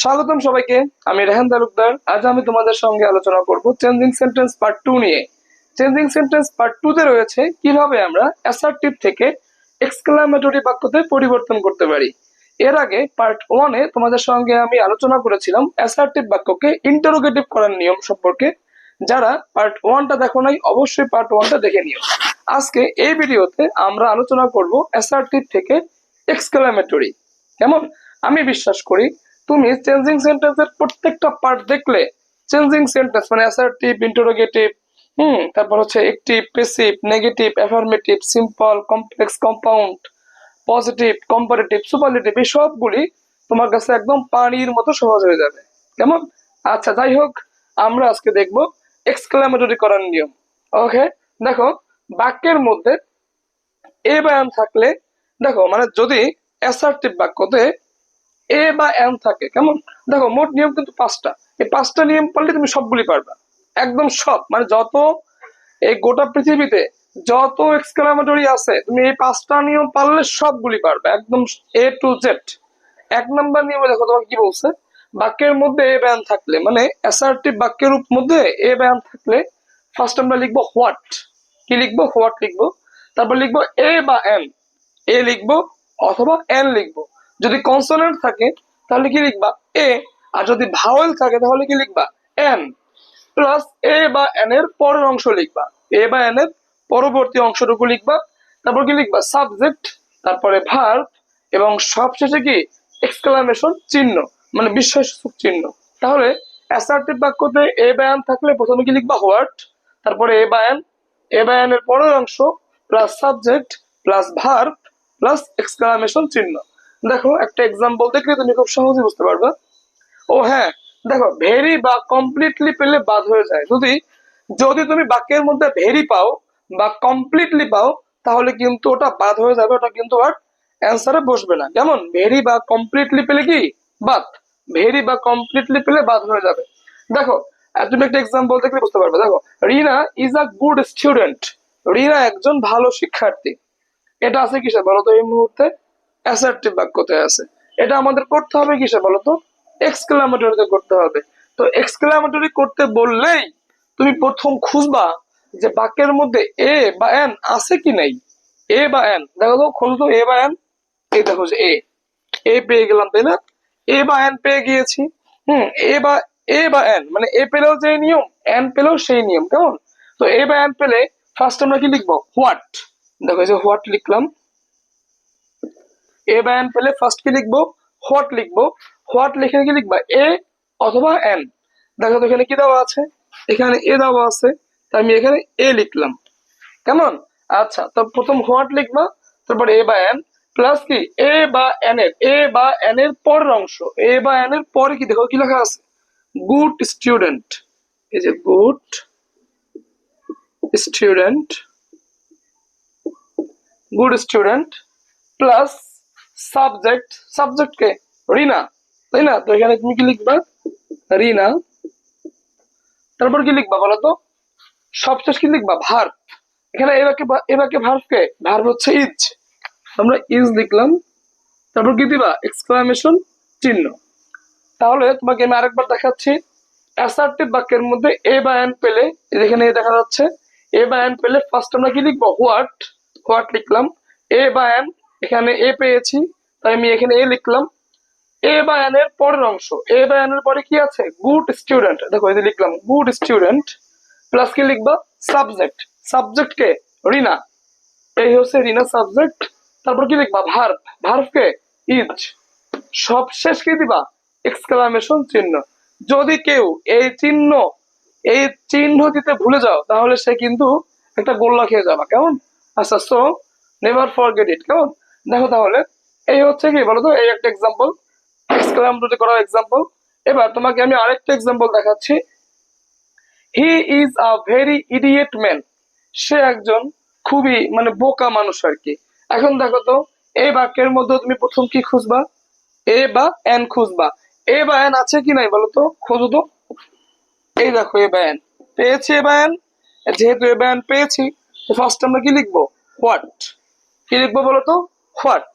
স্বাগতম সবাইকে। আমি রেহান তালুকদার। আজ আমি তোমাদের সঙ্গে আলোচনা করব চেঞ্জিং সেন্টেন্স পার্ট 2 নিয়ে। চেঞ্জিং সেন্টেন্স পার্ট 2 তে রয়েছে কিভাবে আমরা অ্যাসার্টিভ থেকে এক্সক্লামেটরি বাক্যতে পরিবর্তন করতে পারি। এর আগে পার্ট 1 এ তোমাদের সঙ্গে আমি আলোচনা করেছিলাম অ্যাসার্টিভ বাক্যকে ইন্টারোগেটিভ করার নিয়ম সম্পর্কে। যারা পার্ট 1টা দেখো নাই অবশ্যই পার্ট 1টা দেখে নিও। আজকে এই ভিডিওতে আমরা আলোচনা করব অ্যাসার্টিভ থেকে এক্সক্লামেটরি। কেমন? আমি বিশ্বাস করি তুমি চেঞ্জিং সেন্টেন্সের প্রত্যেকটা পার্ট দেখলে চেঞ্জিং সেন্টেন্স মানে অ্যাসার্টিভ, ইন্টারোগেটিভ, তারপর হচ্ছে active, passive, negative, affirmative, simple, complex, compound, positive, comparative, superlative এই সবগুলি তোমার কাছে একদম পানির মতো সহজ হয়ে যাবে। কেমন? আচ্ছা, যাই হোক, আমরা আজকে দেখব এক্সক্লামেটরি করার নিয়ম। ওকে, দেখো বাক্যের মধ্যে এ বা এন থাকলে, দেখো মানে যদি অ্যাসার্টিভ বাক্যতে এ বা এন থাকে, কেমন? দেখো মোট নিয়ম কিন্তু 5টা। এই 5টা নিয়ম পারলে তুমি সবগুলি পারবা, একদম সব, মানে যত এই গোটা পৃথিবীতে যত এক্সক্লামেটরি আছে তুমি এই 5টা নিয়ম পারলে সবগুলি পারবে একদম এ টু জেড। 1 নম্বর নিয়মে দেখো তোমাকে কি বলছে, বাক্যের মধ্যে এ বা এন থাকলে, মানে অ্যাসার্টিভ বাক্যের মধ্যে এ বা এন থাকলে ফার্স্ট আমরা লিখবো হোয়াট। কি লিখবো? হোয়াট লিখবো। তারপর লিখবো এ বা এন, এ লিখবো অথবা এন লিখবো। যদি কনসোনেন্ট থাকে তাহলে কি লিখবা? এ। আর যদি ভাওয়েল থাকে তাহলে কি লিখবা? এন। প্লাস এ বা এন এর পরের অংশ লিখবা, এ বা এন এর পরবর্তী অংশটুকু লিখবা। তারপর কি লিখবা? সাবজেক্ট, তারপরে ভার্ব, এবং সবশেষে কি? এক্সক্লামেশন চিহ্ন, মানে বিস্ময়সূচক চিহ্ন। তাহলে অ্যাসার্টিভ বাক্যতে এ বা এন থাকলে প্রথমে কি লিখবা? হোয়াট, তারপরে এ বা এন, এ বা এন এর পরের অংশ plus subject plus verb plus exclamation চিহ্ন। দেখো একটা এক্সাম্পল দেখলে তুমি খুব সহজে বুঝতে পারবা। ও হ্যাঁ, দেখো ভেরি বা কমপ্লিটলি পেলে বাদ হয়ে যায়। যদি যদি তুমি বাক্যের মধ্যে ভেরি পাও বা কমপ্লিটলি পাও তাহলে কিন্তু ওটা বাদ হয়ে যাবে, ওটা কিন্তু আর অ্যান্সারে বসবে না। কেমন? ভেরি বা কমপ্লিটলি পেলে কি বাদ, ভেরি বা কমপ্লিটলি পেলে বাদ হয়ে যাবে। দেখো তুমি একটা এক্সাম্পল দেখলে বুঝতে পারবে। দেখো, রিনা ইজ আ গুড স্টুডেন্ট। রিনা একজন ভালো শিক্ষার্থী। এটা আছে কিসে বলতো? এই মুহূর্তে অ্যাসার্টিভ বাক্যতে আছে। এটা আমাদের করতে হবে কিসে বলতো? এক্সক্লামেটরিতে করতে হবে। তো এক্সক্লামেটরি করতে বললেই তুমি প্রথম খুঁজবা যে বাক্যের মধ্যে এ বা এন আছে কি নাই। এ বা এন দেখো তো, খোঁজ তো এ বা এন। এই দেখো যে এ, এ পেয়ে গেলাম, তাই না? এ বা এন পেয়ে গিয়েছি। এ বা এন মানে এ পেলেও যে নিয়ম, এন পেলেও সেই নিয়ম। কেমন? তো এ বা এন পেলে ফার্স্ট আমরা কি লিখবো? হোয়াট। দেখো এই যে হোয়াট লিখলাম। এ বা এন পেলে ফার্স্ট কি লিখবো? হোয়াট লিখবো। হোয়াট লিখে কি লিখবা? এ অথবা এন। দেখো তো এখানে কি দেওয়া আছে? এখানে এ দেওয়া আছে, তাই আমি এখানে এ লিখলাম। কেমন? আচ্ছা, তো প্রথম হোয়াট লিখবা, তারপর এ বা এন প্লাস কি এ বা এন এর, এ বা এন এর পরের অংশ, এ বা এন এর পরে কি দেখো কি লেখা আছে? Good student. এই যে good student, good student plus subject, subject কে? রিনা, তাই না? তো এখানে তুমি কি লিখবা? রিনা। তারপর কি লিখবা বলতো? সবশেষ কি লিখবা? ভার্ব। এখানে এবাকে ভার্ব কে? ভার্ব হচ্ছে ইজ। আমরা ইজ লিখলাম। তারপর কি দিবা? এক্সক্লামেশন চিহ্ন। তাহলে তোমাকে আমি আরেকবার দেখাচ্ছি। অ্যাসার্টিভ বাক্যের মধ্যে এ বা এন পেলে, এখানে দেখা যাচ্ছে এ বা এন পেলে ফার্স্ট আমরা কি লিখবো? হোয়াট। হোয়াট লিখলাম। এ বা এন, এখানে এ পেয়েছি তাই আমি এখানে এ লিখলাম। এ বা এন এর পরের অংশ, এ বা এন এর পরে কি আছে? Good student. দেখো এই যে লিখলাম গুড স্টুডেন্ট প্লাস কি লিখবা? সাবজেক্ট। সাবজেক্ট কে? রিনা। এই হচ্ছে রিনা সাবজেক্ট। তারপর কি লিখবা? ভার্ব। Verb K? ইজ। সবশেষ কি দিবা? এক্সক্লামেশন চিহ্ন। যদি কেউ এই চিহ্ন দিতে ভুলে যাও তাহলে সে কিন্তু একটা গোল্লা খেয়ে যাবা। কেমন? আচ্ছা, সো নেভার ফরগেট ইট। কেমন? দেখো তাহলে এই হচ্ছে কি বলতো, এই একটা এক্সাম্পল, এক্সক্লামেটরি করার এক্সাম্পল। এবার তোমাকে আমি আরেকটা এক্সাম্পল দেখাচ্ছি। He is a very idiot man. সে একজন খুবই মানে বোকা মানুষ আর কি। এখন দেখো তো এই বাক্যের মধ্যে তুমি প্রথম কি খুঁজবা? এ বা এন খুঁজবা। এ বা এন আছে কি নাই বলো তো, খোঁজো তো। এই দেখো এ বা এন পেয়েছি, এ বা এন। যেহেতু এ বা এন পেয়েছি তো ফার্স্ট আমরা কি লিখবো? হোয়াট। কি লিখবো বলো তো? হোয়াট।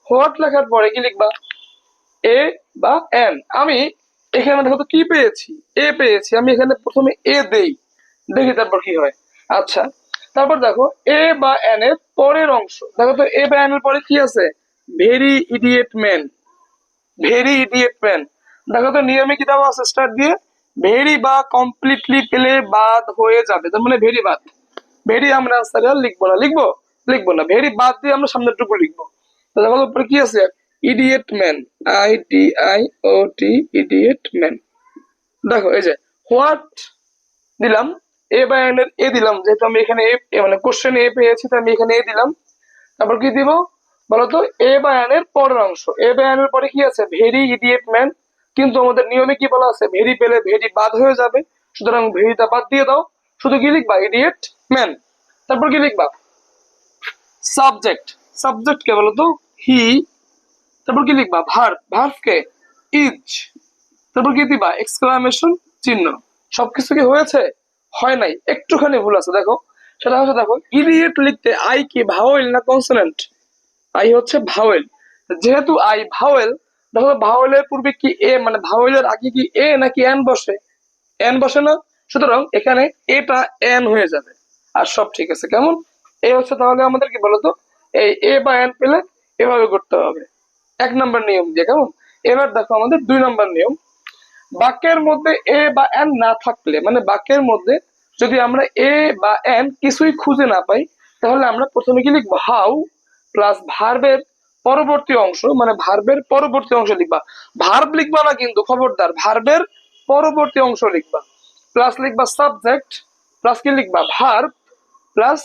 হোয়াট লেখার পরে কি লিখবা? এ বা এন। আমি এখানে দেখো তো কি পেয়েছি, এ পেয়েছি, আমি এখানে প্রথমে এ দেই, দেখি তারপর কি হয়। আচ্ছা, তারপর দেখো এ বা এন এর পরের অংশ, দেখো তো এ বা এন এর পরে কি আছে, very idiot man, very idiot man. দেখো তো নিয়মে কি দেওয়া আছে, স্টার্ট দিয়ে ভেরি বা কমপ্লিটলি পেলে বাদ হয়ে যাবে, তার মানে ভেরি বাদ, ভেরি আমরা আনসারে আর লিখবো না, লিখবো লিখবো না, ভেরি বাদ দিয়ে আমরা সামনের টুকু লিখবো। তো দেখো তো উপরে কি আছে, idiot man, IDIOT, idiot man. দেখো এই যে হোয়াট দিলাম, এ বা এন এর এ দিলাম, যেহেতু আমি এখানে মানে কোশ্চেন এ পেয়েছি তো আমি এখানে এ দিলাম। তারপর কি দিব বলতো, এ বা এন এর পরের অংশ, এ বা এন এর পরে কি আছে, ভেরি ইডিয়েট ম্যান। কিন্তু আমাদের নিয়মে কি বলা আছে, ভেরি পেলে ভেরি বাদ হয়ে যাবে, সুতরাং ভেরিটা বাদ দিয়ে দাও, শুধু কি লিখবা, ইডিয়েট ম্যান। তারপর কি লিখবা, সাবজেক্ট, সাবজেক্ট কে বলতো, হি। তারপর কি লিখবা, ভার্ব, ভার্ব কে, ইজ। তারপর কি দিবা, এক্সক্লামেশন চিহ্ন। সবকিছু কি হয়েছে, হয় নাই, একটুখানি ভুল আছে দেখো, সেটা হচ্ছে দেখো ইডিয়েট লিখতে আই কি ভাওয়েল না কনসোনেন্ট, আই হচ্ছে ভাওয়েল, যেহেতু আই ভাওয়েল, দেখো ভাওয়েলের পূর্বে কি এ, মানে ভাওয়েলের আগে কি এ নাকি এন বসে, এন বসে না, সুতরাং এখানে এটা এন হয়ে যাবে, আর সব ঠিক আছে। কেমন, এই হচ্ছে তাহলে আমাদের কি বলতো, এই এ বা এন পেলে এভাবে করতে হবে, এক নাম্বার নিয়ম দিয়ে। কেমন, এবার দেখো আমাদের 2 নম্বর নিয়ম, বাক্যের মধ্যে এ বা এন না থাকলে, মানে বাক্যের মধ্যে যদি আমরা এ বা এন কিছুই খুঁজে না পাই, তাহলে আমরা প্রথমে কি লিখবো, হাউ প্লাস ভার্বের পরবর্তী অংশ, মানে ভার্বের পরবর্তী অংশ লিখবা, ভার্ব লিখবা না কিন্তু, খবরদার, ভার্বের পরবর্তী অংশ লিখবা, প্লাস লিখবা সাবজেক্ট, প্লাস কি লিখবা, ভার্ব, প্লাস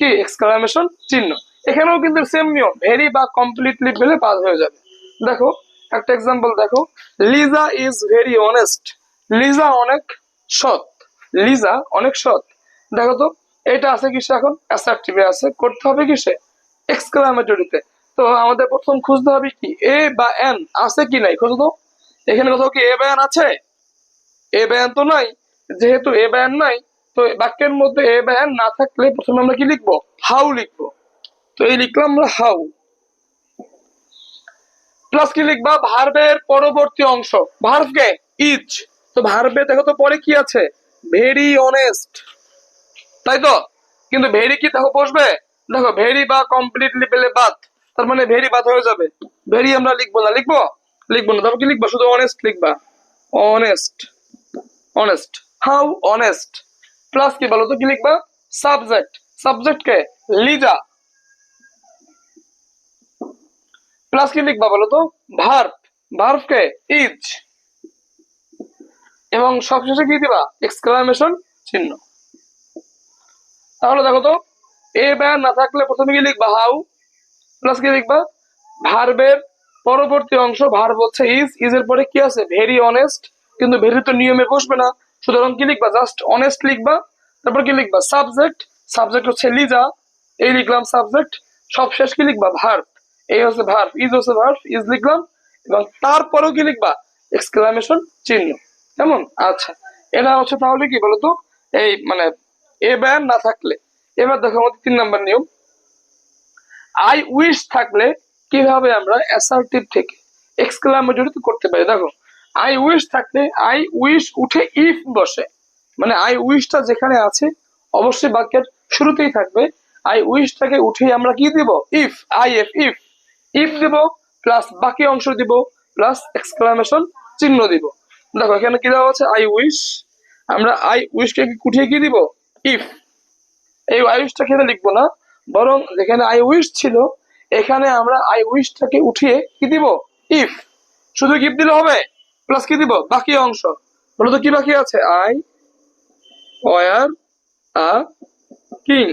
কি এক্সক্লামেশন চিহ্ন। এখানেও কিন্তু সেম নিয়ম, ভেরি বা কমপ্লিটলি পেলে পাস হয়ে যাবে। দেখো একটা এক্সাম্পল দেখো, Liza is very honest, Liza অনেক সৎ, লিজা অনেক সৎ। দেখো তো এটা আছে কিসে, এখন অ্যাসার্টিভে আছে, করতে হবে কিসে, এক্সক্লামেটরিতে। তো আমাদের প্রথম খুঁজতে হবে কি, এ বা এন আছে কি নাই, খোঁজো তো, এখানে কোথাও কি এ বা এন আছে, এ বা এন তো নাই, যেহেতু এ বা এন নাই, তো বাক্যের মধ্যে এ বা এন না থাকলে প্রথমে আমরা কি লিখবো, হাউ লিখবো। তো এই লিখলাম আমরা হাউ, প্লাস কি লিখবা, ভার্বের পরবর্তী অংশ, ভার্ব কে, ইজ। তো ভার্বে দেখো তো পরে কি আছে, ভেরি অনেস্ট, তাই তো, কিন্তু ভেরি কি দেখো বসবে, দেখো ভেরি বা কমপ্লিটলি পেলে বাদ, তার মানে ভেরি বাদ হয়ে যাবে, ভেরি আমরা লিখবো না, লিখবো লিখবো না, তারপর কি লিখবা, শুধু অনেস্ট লিখবা, honest, honest, how honest. Plus কি বলো তো কি লিখবা, সাবজেক্ট, সাবজেক্ট কে, লিজা, প্লাস কি লিখবা বলো তো, ভার্ব, ভার্ব কে, ইজ, এবং সবশেষে কি দিবা, এক্সক্লামেশন চিহ্ন। তাহলে দেখো তো, এ বা না থাকলে প্রথমে কি লিখবা, হাউ, প্লাস কি লিখবা, ভার্বের পরবর্তী অংশ, ভার্ব হচ্ছে ইজ, ইজ এর পরে কি আছে, ভেরি অনেস্ট, কিন্তু ভেরি তো নিয়মে বসবে না, সুতরাং কি লিখবা, জাস্ট অনেস্ট লিখবা। তারপর কি লিখবা, সাবজেক্ট, সাবজেক্ট হচ্ছে লিজা, এই লিখলাম সাবজেক্ট, সব শেষ কি লিখবা, ভার্ব, এই হচ্ছে ভার্ব, ইজ হচ্ছে ভার্ব, ইজ লিখলাম, এবং তারপরেও কি লিখবা, এক্সক্লামেশন চিহ্ন। কেমন, আচ্ছা, এটা হচ্ছে তাহলে কি বলতো, এই মানে এ ব্যান না থাকলে। এবার দেখো আমাদের 3 নম্বর নিয়ম, আই উইশ থাকলে কিভাবে আমরা অ্যাসার্টিভ থেকে এক্সক্লামেটরি করতে পারি। দেখো আই উইশ থাকলে, আই উইশ উঠে ইফ বসে, মানে আই উইশটা যেখানে আছে অবশ্যই বাক্যের শুরুতেই থাকবে, আই উইশটাকে উঠে আমরা কি দিব, if, I F, if, if দিব, প্লাস বাকি অংশ দিব, প্লাস এক্সক্লামেশন চিহ্ন দিব। দেখো এখানে কি দেওয়া আছে, আই উইশ, আমরা আই উইশকে উঠিয়ে কি দিব, ইফ, এই আই উইশটা খেতে লিখবো না, বরং যেখানে আই উইশ ছিল এখানে আমরা আই উইশটাকে উঠিয়ে কি দিব, ইফ, শুধু গিফট দিলে হবে, প্লাস কি দিব, বাকি অংশ, বলো তো কি বাকি আছে, আই ওয়ার আ কিং,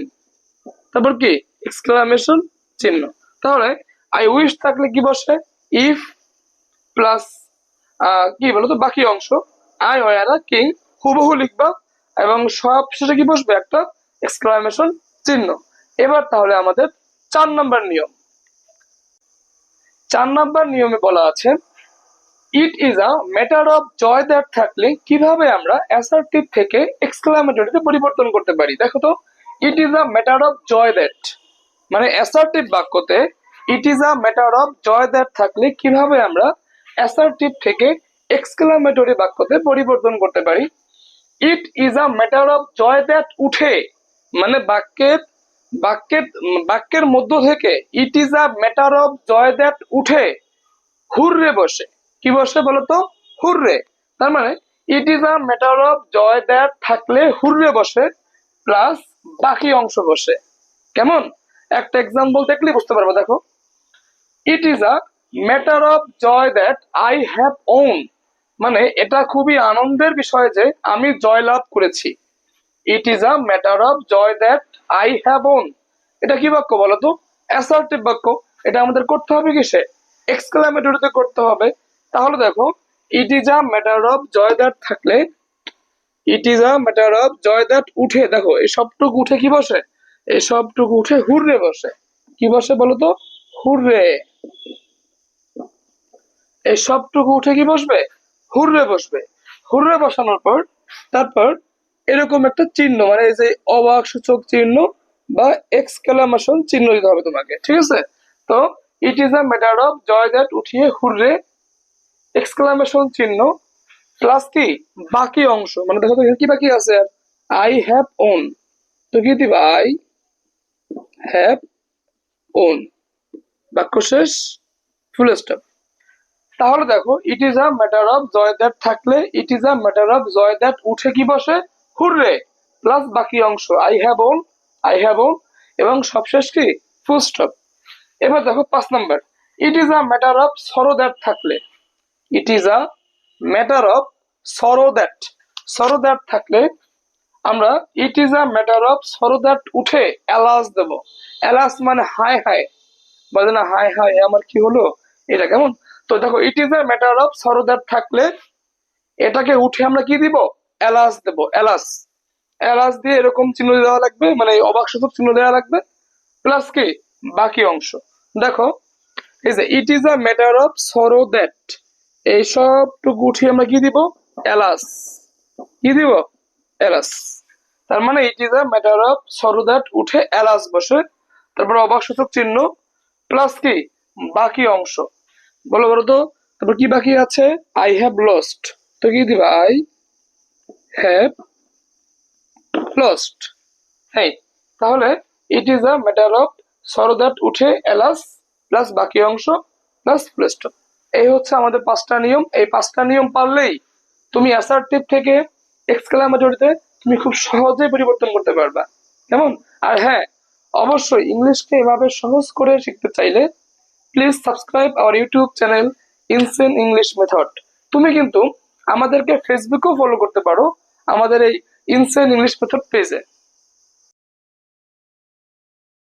তারপর কি এক্সক্লামেশন চিহ্ন। তাহলে আই উইশ থাকলে কি বসে, ইফ, প্লাস কি বলতো বাকি অংশ, আই ওয়ার আ কিং, হুবহু লিখবা, এবং সব শেষে কি বসবে, একটা এক্সক্লামেশন চিহ্ন। এবার তাহলে আমাদের 4 নম্বর নিয়ম, 4 নম্বর নিয়মে বলা আছে, it is a matter of joy that থাকলে কিভাবে আমরা অ্যাসার্টিভ থেকে এক্সক্লামেটরিতে পরিবর্তন করতে পারি। দেখো তো, it is a matter of joy that, মানে অ্যাসার্টিভ বাক্যতে it is a matter of joy that থাকলে কিভাবে আমরা অ্যাসার্টিভ থেকে এক্সক্লামেটরি বাক্যতে পরিবর্তন করতে পারি। It is a matter of joy that উঠে, মানে বাক্যের মধ্য থেকে it is a matter of joy that উঠে হুররে বসে। কি বসে বলতো? হুররে। তার মানে it is a matter of joy that থাকলে হুররে বসে প্লাস বাকি অংশ বসে। কেমন? একটা এক্সাম্পল দেখলে বুঝতে পারবো। দেখো, it is a matter of joy that I have won, মানে এটা খুবই আনন্দের বিষয় যে আমি জয়লাভ করেছি। It is a matter of joy that I have won. এটা কি বাক্য বলতো? অ্যাসার্টিভ বাক্য। এটা আমাদের করতে হবে কিসে? এক্সক্লামেটরিতে করতে হবে। তাহলে দেখো, it is a matter of joy that থাকলে it is a matter of joy that উঠে, দেখো এই সবটুকু উঠে কি বসে? এই সবটুকু উঠে হুররে বসে। কি বসে বলতো? হুররে। এই সবটুকু উঠে কি বসবে? হুররে বসবে। হুররে বসানোর পর তারপর এরকম একটা চিহ্ন, মানে এই যে অবাক সূচক চিহ্ন বা এক্সক্লামেশন চিহ্ন দিতে হবে তোমাকে, ঠিক আছে? তো it is a matter of joy that উঠিয়ে হুররে এক্সক্লামেশন চিহ্ন প্লাস কি বাকি অংশ, মানে দেখো তো কি বাকি আছে? I have won. তো কি দিবা? I have won. বাক্য শেষ, ফুল স্টপ। তাহলে দেখো, it is a matter of joy that থাকলে it is a matter of joy that উঠে কি বসে? হুররে প্লাস বাকি অংশ I have won, I have won, এবং সবশেষ কি ফুল স্টপ। এবার দেখো 5 number, it is a matter of sorrow that থাকলে it is a matter of sorrow that থাকলে আমরা it is a matter of sorrow that উঠে এলাস দেব। এলাস মানে হাই হাই, বলে না হাই হাই আমার কি হলো, এটা কেমন? তো দেখো, it is a matter of sorrow that থাকলে এটাকে উঠে আমরা কি দিব? এলাস দেব। এলাস, এলাস দিয়ে এরকম চিহ্ন দেওয়া লাগবে, মানে অবাক সূচক চিহ্ন দেওয়া লাগবে প্লাস কি বাকি অংশ। দেখো, এই যে ইট is a matter of sorrow that, এই সবটুকু উঠিয়ে আমরা কি দিব? এলাস। কি দিব? এলাস। তার মানে it is a matter of sorrow that উঠে এলাস বসে, তারপর অবাক সূচক চিহ্ন প্লাস কি বাকি অংশ। বলো বলো তো, তারপর কি বাকি আছে? I have lost. তো কি দিবা? I have lost. হ্যাঁ, তাহলে ইট is a matter of sorrow that উঠে এলাস প্লাস বাকি অংশ প্লাস ফুল স্টপ। এই হচ্ছে আমাদের 5টা নিয়ম। এই 5টা নিয়ম পারলেই তুমি অ্যাসার্টিভ থেকে এক্সক্লামেটরিতে তুমি খুব সহজেই পরিবর্তন করতে পারবা। কেমন? আর হ্যাঁ, অবশ্যই ইংলিশকে এভাবে সহজ করে শিখতে চাইলে please subscribe our YouTube channel insane English method. তুমি কিন্তু আমাদেরকে ফেসবুকেও ফলো করতে পারো, আমাদের এই ইনসেন ইংলিশ মেথড পেজে।